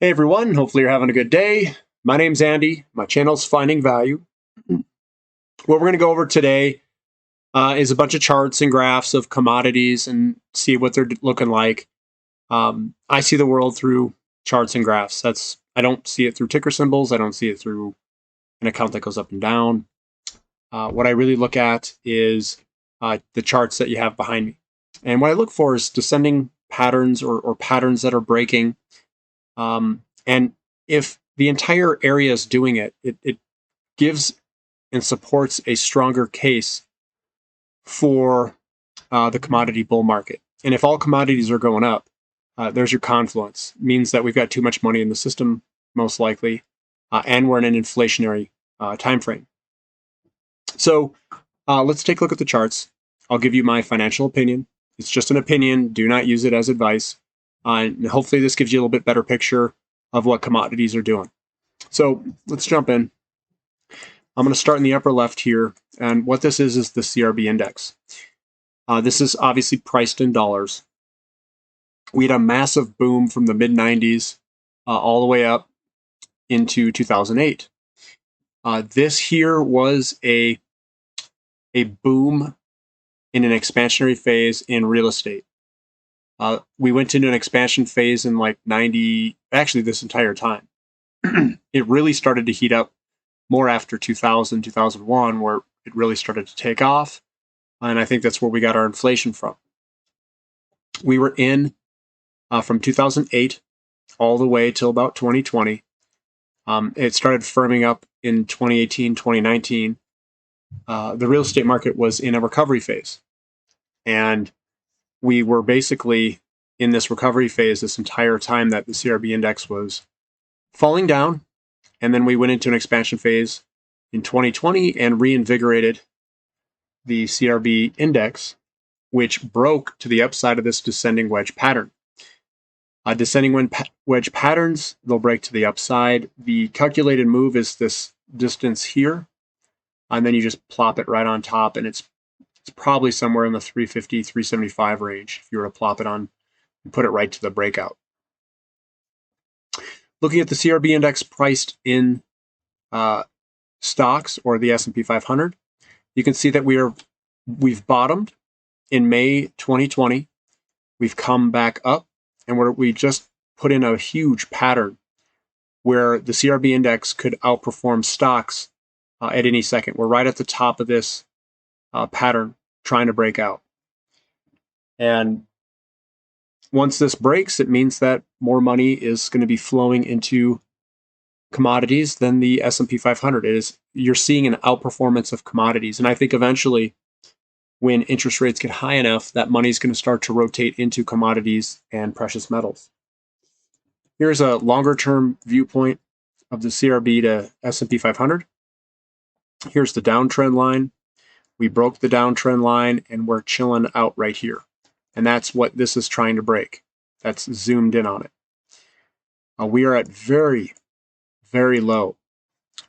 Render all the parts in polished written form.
Hey everyone, hopefully you're having a good day. My name's Andy. My channel's Finding Value. What we're going to go over today is a bunch of charts and graphs of commodities and see what they're looking like. I see the world through charts and graphs. I don't see it through ticker symbols. I don't see it through an account that goes up and down. What I really look at is the charts that you have behind me. And what I look for is descending patterns or patterns that are breaking. And if the entire area is doing it, it gives and supports a stronger case for the commodity bull market. And if all commodities are going up, there's your confluence. It means that we've got too much money in the system, most likely, and we're in an inflationary time frame. So let's take a look at the charts. I'll give you my financial opinion. It's just an opinion. Do not use it as advice. And hopefully this gives you a little bit better picture of what commodities are doing. So let's jump in. I'm going to start in the upper left here. And what this is the CRB Index. This is obviously priced in dollars. We had a massive boom from the mid-90s all the way up into 2008. This here was a boom in an expansionary phase in real estate. We went into an expansion phase in like 90, actually this entire time. It really started to heat up more after 2000, 2001, where it really started to take off. And I think that's where we got our inflation from. We were in from 2008 all the way till about 2020. It started firming up in 2018, 2019. The real estate market was in a recovery phase. And we were basically in this recovery phase this entire time that the CRB Index was falling down. And then we went into an expansion phase in 2020 and reinvigorated the CRB Index, which broke to the upside of this descending wedge pattern. Descending wedge patterns, they'll break to the upside. The calculated move is this distance here. And then you just plop it right on top, and it's probably somewhere in the 350, 375 range if you were to plop it on and put it right to the breakout. Looking at the CRB Index priced in stocks or the S&P 500, you can see that we've bottomed in May 2020. We've come back up, and we just put in a huge pattern where the CRB Index could outperform stocks at any second. We're right at the top of this pattern trying to break out. And once this breaks, it means that more money is going to be flowing into commodities than the S&P 500. You're seeing an outperformance of commodities. And I think eventually when interest rates get high enough, that money is going to start to rotate into commodities and precious metals. Here's a longer term viewpoint of the CRB to S&P 500. Here's the downtrend line. We broke the downtrend line and we're chilling out right here. And that's what this is trying to break. That's zoomed in on it. We are at very, very low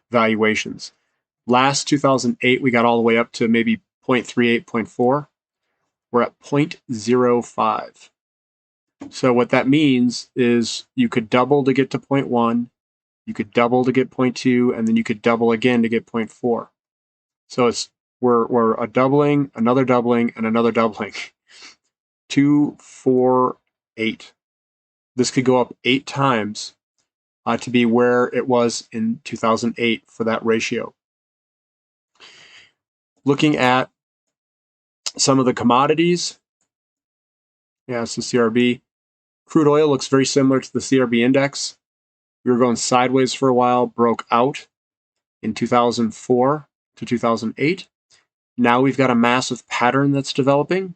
valuations. Last 2008, we got all the way up to maybe 0.38, 0.4. We're at 0.05. So what that means is you could double to get to 0.1, you could double to get 0.2, and then you could double again to get 0.4. So we're a doubling, another doubling, and another doubling. 2, 4, 8. This could go up 8 times to be where it was in 2008 for that ratio. Looking at some of the commodities, it's the CRB. Crude oil looks very similar to the CRB Index. We were going sideways for a while, broke out in 2004 to 2008. Now we've got a massive pattern that's developing,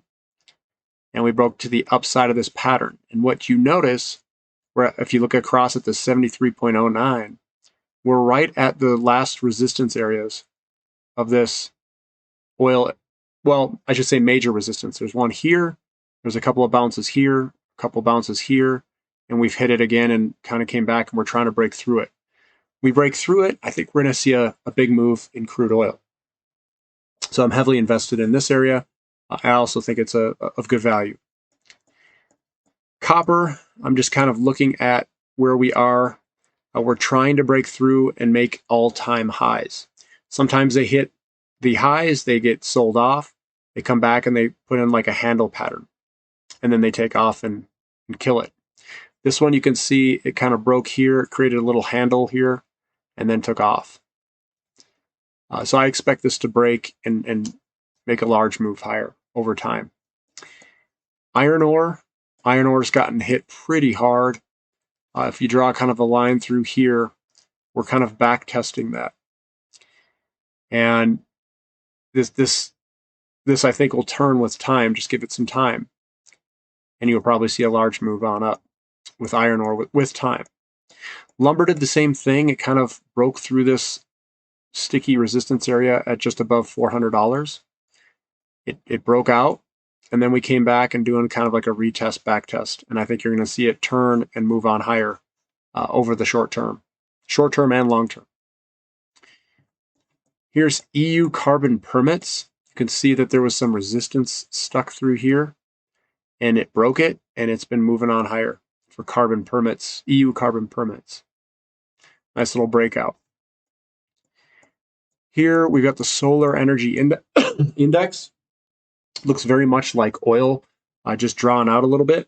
and we broke to the upside of this pattern. And what you notice, if you look across at the 73.09, we're right at the last resistance areas of this oil. Well, I should say major resistance. There's one here, there's a couple of bounces here, a couple of bounces here, and we've hit it again and kind of came back, and we're trying to break through it. We break through it, I think we're going to see a big move in crude oil. So I'm heavily invested in this area. I also think it's of good value. Copper, I'm just kind of looking at where we are. We're trying to break through and make all-time highs. Sometimes they hit the highs, they get sold off, they come back and they put in like a handle pattern, and then they take off and kill it. This one you can see it kind of broke here, created a little handle here, and then took off. So I expect this to break and make a large move higher over time. Iron ore's gotten hit pretty hard. If you draw kind of a line through here, we're kind of back testing that. And this I think will turn with time. Just give it some time. And you'll probably see a large move on up with iron ore with time. Lumber did the same thing. It kind of broke through this sticky resistance area at just above $400. It broke out, and then we came back and doing kind of like a retest, back test. And I think you're going to see it turn and move on higher over the short term and long term. Here's EU carbon permits. You can see that there was some resistance stuck through here, and it broke it, and it's been moving on higher for carbon permits, EU carbon permits. Nice little breakout. Here we've got the solar energy index. Looks very much like oil, just drawn out a little bit.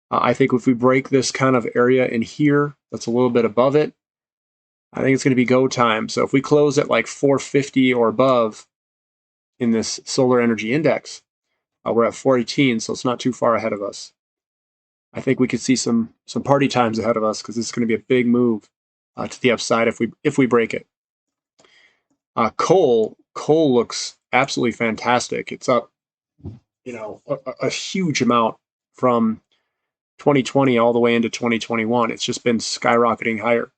I think if we break this kind of area in here, that's a little bit above it, I think it's going to be go time. So if we close at like 450 or above in this solar energy index, we're at 418, so it's not too far ahead of us. I think we could see some party times ahead of us because it's going to be a big move to the upside if we break it. Coal looks absolutely fantastic. It's up, a huge amount from 2020 all the way into 2021. It's just been skyrocketing higher.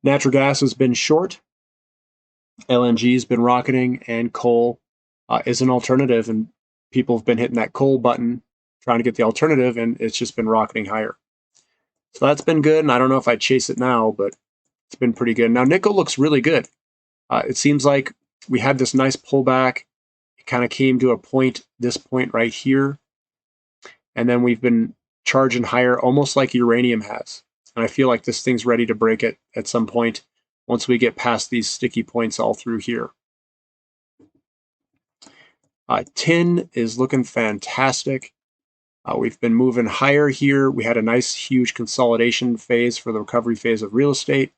Natural gas has been short. LNG has been rocketing, and coal is an alternative. And people have been hitting that coal button, trying to get the alternative, and it's just been rocketing higher. So that's been good. And I don't know if I'd chase it now, but it's been pretty good. Now nickel looks really good. It seems like we had this nice pullback. It kind of came to a point, this point right here. And then we've been charging higher, almost like uranium has. And I feel like this thing's ready to break it at some point once we get past these sticky points all through here. Tin is looking fantastic. We've been moving higher here. We had a nice, huge consolidation phase for the recovery phase of real estate.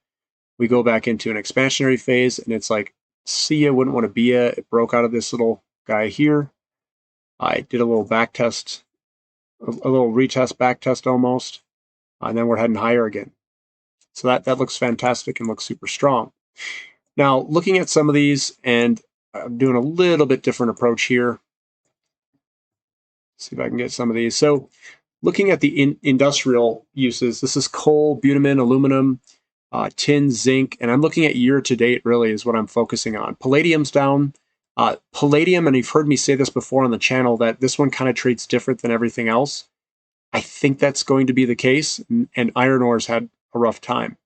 We go back into an expansionary phase, and it's like, see ya, wouldn't want to be ya. It broke out of this little guy here. I did a little back test, a little retest, back test almost, and then we're heading higher again. So that looks fantastic and looks super strong. Now, looking at some of these, and I'm doing a little bit different approach here. See if I can get some of these. So looking at the industrial uses, this is coal, bitumen, aluminum, tin, zinc, and I'm looking at year to date really is what I'm focusing on. Palladium's down. Palladium, and you've heard me say this before on the channel, that this one kind of trades different than everything else. I think that's going to be the case, and iron ore's had a rough time.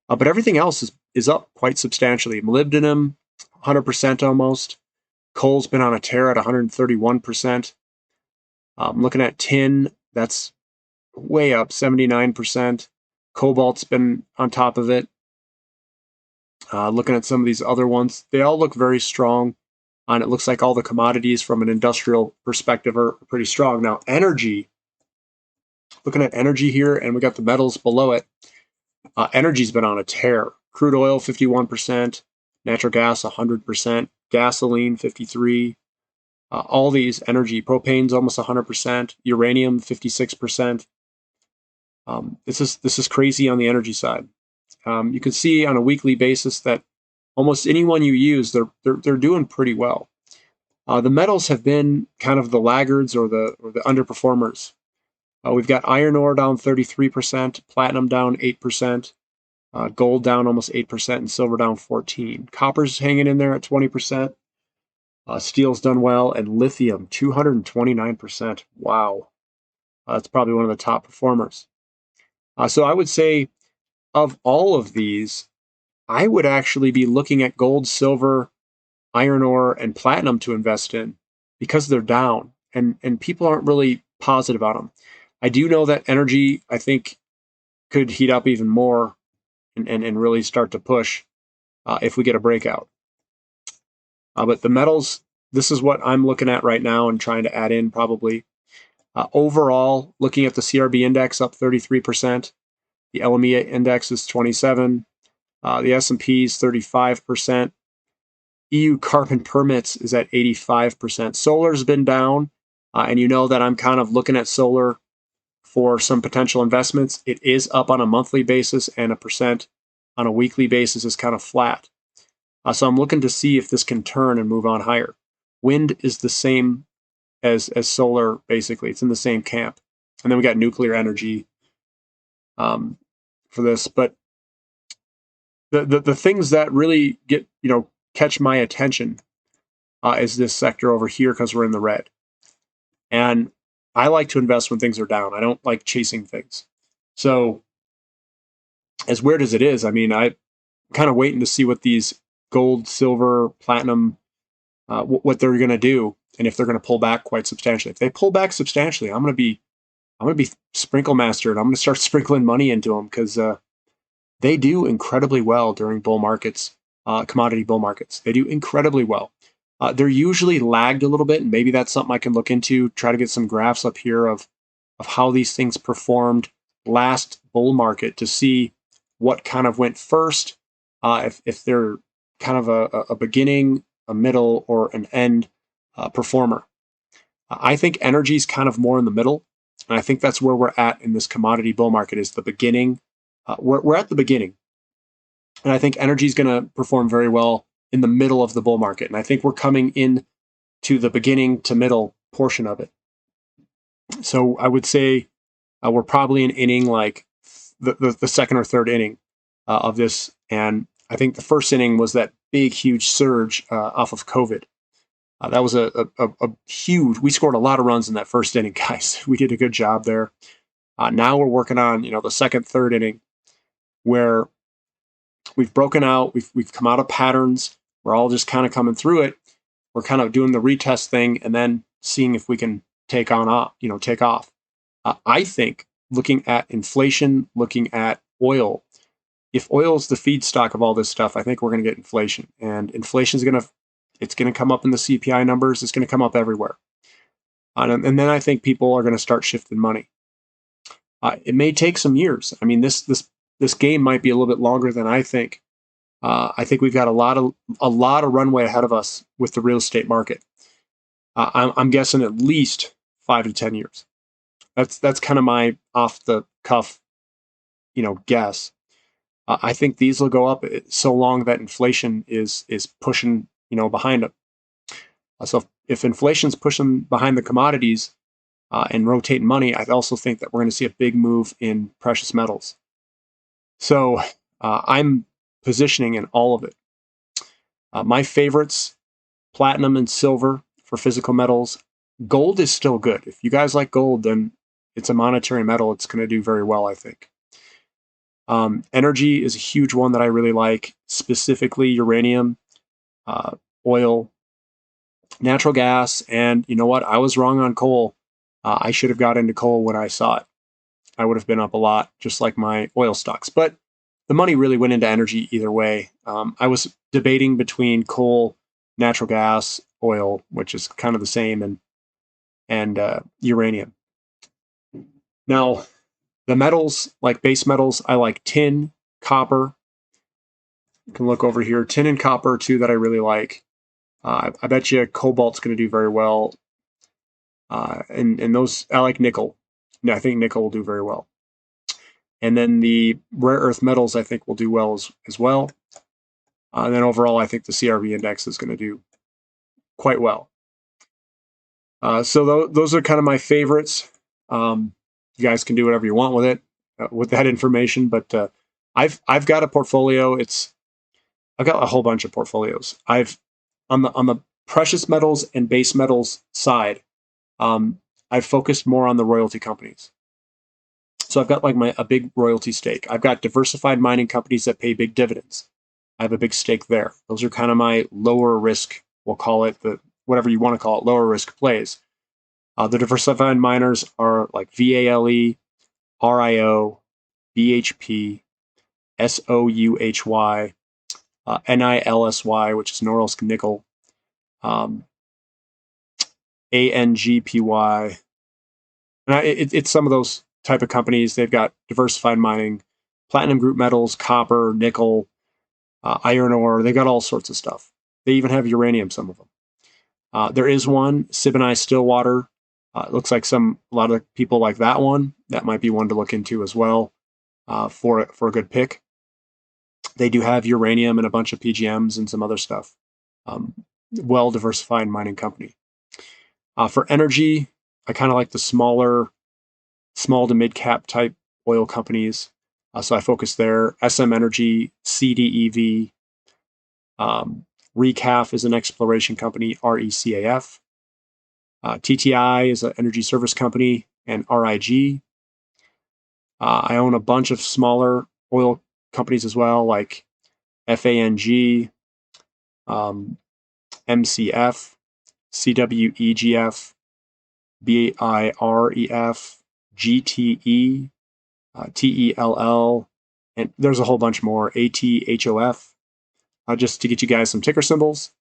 But everything else is up quite substantially. Molybdenum, 100% almost. Coal's been on a tear at 131%. Looking at tin, that's way up, 79%. Cobalt's been on top of it. Looking at some of these other ones, they all look very strong. And it looks like all the commodities from an industrial perspective are pretty strong. Now, energy, looking at energy here, and we got the metals below it. Energy's been on a tear. Crude oil, 51%. Natural gas, 100%. Gasoline, 53%. All these energy, propane's almost 100%. Uranium, 56%. This is crazy on the energy side. You can see on a weekly basis that almost anyone you use, they're doing pretty well. The metals have been kind of the laggards or the underperformers. We've got iron ore down 33%, platinum down 8%, gold down almost 8%, and silver down 14%. Copper's hanging in there at 20%. Steel's done well, and lithium 229%. Wow, that's probably one of the top performers. So I would say, of all of these, I would actually be looking at gold, silver, iron ore, and platinum to invest in because they're down, and people aren't really positive on them. I do know that energy, I think, could heat up even more and really start to push if we get a breakout. But the metals, this is what I'm looking at right now and trying to add in probably. Overall, looking at the CRB index up 33%, the LME index is 27, the S&P is 35%, EU carbon permits is at 85%. Solar's been down, and you know that I'm kind of looking at solar for some potential investments. It is up on a monthly basis, and a percent on a weekly basis is kind of flat. So I'm looking to see if this can turn and move on higher. Wind is the same as solar, basically. It's in the same camp. And then we got nuclear energy for this. But the things that really get, catch my attention is this sector over here because we're in the red. And I like to invest when things are down. I don't like chasing things. So as weird as it is, I mean, I'm kind of waiting to see what these gold, silver, platinum, what they're going to do, and if they're going to pull back quite substantially. If they pull back substantially, I'm going to be sprinkle master, and I'm going to start sprinkling money into them because they do incredibly well during bull markets, commodity bull markets. They do incredibly well. They're usually lagged a little bit, and maybe that's something I can look into. Try to get some graphs up here of how these things performed last bull market to see what kind of went first. If they're kind of a beginning, a middle, or an end performer. I think energy is kind of more in the middle, and I think that's where we're at in this commodity bull market is the beginning. We're at the beginning, and I think energy is going to perform very well in the middle of the bull market, and I think we're coming in to the beginning to middle portion of it. So I would say we're probably in inning like the second or third inning of this, and I think the first inning was that big, huge surge off of COVID. That was a huge. We scored a lot of runs in that first inning, guys. We did a good job there. Now we're working on the second, third inning, where we've broken out. We've come out of patterns. We're all just kind of coming through it. We're kind of doing the retest thing and then seeing if we can take off. I think looking at inflation, looking at oil. If oil is the feedstock of all this stuff, I think we're going to get inflation, and inflation is going to come up in the CPI numbers. It's going to come up everywhere, and then I think people are going to start shifting money. It may take some years. I mean, this game might be a little bit longer than I think. I think we've got a lot of runway ahead of us with the real estate market. I'm guessing at least 5 to 10 years. That's kind of my off the cuff, guess. I think these will go up so long that inflation is pushing, behind them. So if inflation's pushing behind the commodities and rotating money, I also think that we're going to see a big move in precious metals. So I'm positioning in all of it. My favorites, platinum and silver for physical metals. Gold is still good. If you guys like gold, then it's a monetary metal. It's going to do very well, I think. Energy is a huge one that I really like, specifically uranium, oil, natural gas, and you know what? I was wrong on coal. I should have got into coal when I saw it. I would have been up a lot, just like my oil stocks. But the money really went into energy either way. I was debating between coal, natural gas, oil, which is kind of the same, and uranium. Now, the metals, like base metals, I like tin, copper. You can look over here. Tin and copper are two that I really like. I bet you cobalt's going to do very well. And those, I like nickel. No, I think nickel will do very well. And then the rare earth metals, I think, will do well as well. And then overall, I think the CRB Index is going to do quite well. So those are kind of my favorites. You guys can do whatever you want with it, with that information. But I've got a portfolio. I've got a whole bunch of portfolios. On the precious metals and base metals side, I've focused more on the royalty companies. So I've got like a big royalty stake. I've got diversified mining companies that pay big dividends. I have a big stake there. Those are kind of my lower risk. We'll call it whatever you want to call it, lower risk plays. The diversified miners are like VALE, RIO, BHP, SOUHY, NILSY, which is Norilsk Nickel, ANGPY. And it's some of those type of companies. They've got diversified mining, platinum group metals, copper, nickel, iron ore. They've got all sorts of stuff. They even have uranium, some of them. There is one, Siboney Stillwater. It looks like a lot of people like that one. That might be one to look into as well for a good pick. They do have uranium and a bunch of PGMs and some other stuff. Well-diversified mining company. For energy, I kind of like the small to mid-cap type oil companies. So I focus there. SM Energy, CDEV, Recaf is an exploration company, RECAF. TTI is an energy service company, and RIG. I own a bunch of smaller oil companies as well, like FANG, MCF, CWEGF, BIREF, GTE, TELL, and there's a whole bunch more, ATHOF, just to get you guys some ticker symbols.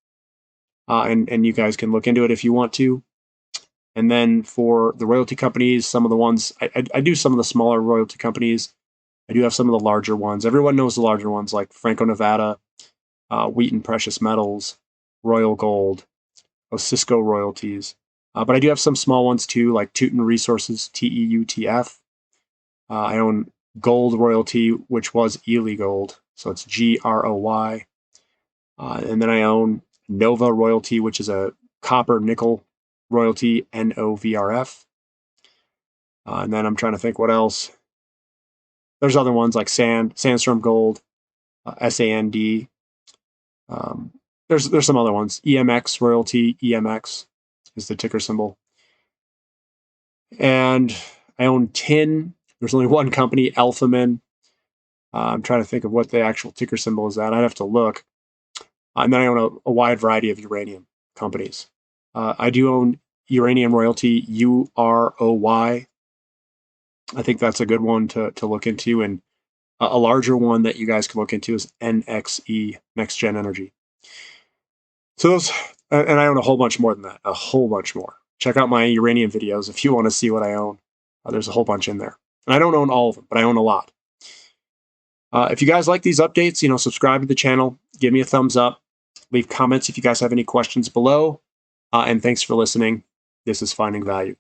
And you guys can look into it if you want to. And then for the royalty companies, some of the ones, I do some of the smaller royalty companies. I do have some of the larger ones. Everyone knows the larger ones like Franco-Nevada, Wheaton Precious Metals, Royal Gold, Osisko Royalties. But I do have some small ones too, like Teuton Resources, TEUTF. I own Gold Royalty, which was Ely Gold, so it's GROY. And then I own Nova Royalty, which is a copper nickel royalty, NOVRF. And then I'm trying to think what else. There's other ones like Sandstorm Gold, SAND. There's some other ones. EMX Royalty, EMX is the ticker symbol. And I own tin. There's only one company, Alphamin. I'm trying to think of what the actual ticker symbol is at. I'd have to look. And then I own a wide variety of uranium companies. I do own Uranium Royalty, UROY. I think that's a good one to look into. And a larger one that you guys can look into is NXE, Next Gen Energy. So those, and I own a whole bunch more than that, a whole bunch more. Check out my uranium videos if you want to see what I own. There's a whole bunch in there. And I don't own all of them, but I own a lot. If you guys like these updates, subscribe to the channel, give me a thumbs up, leave comments if you guys have any questions below. And thanks for listening. This is Finding Value.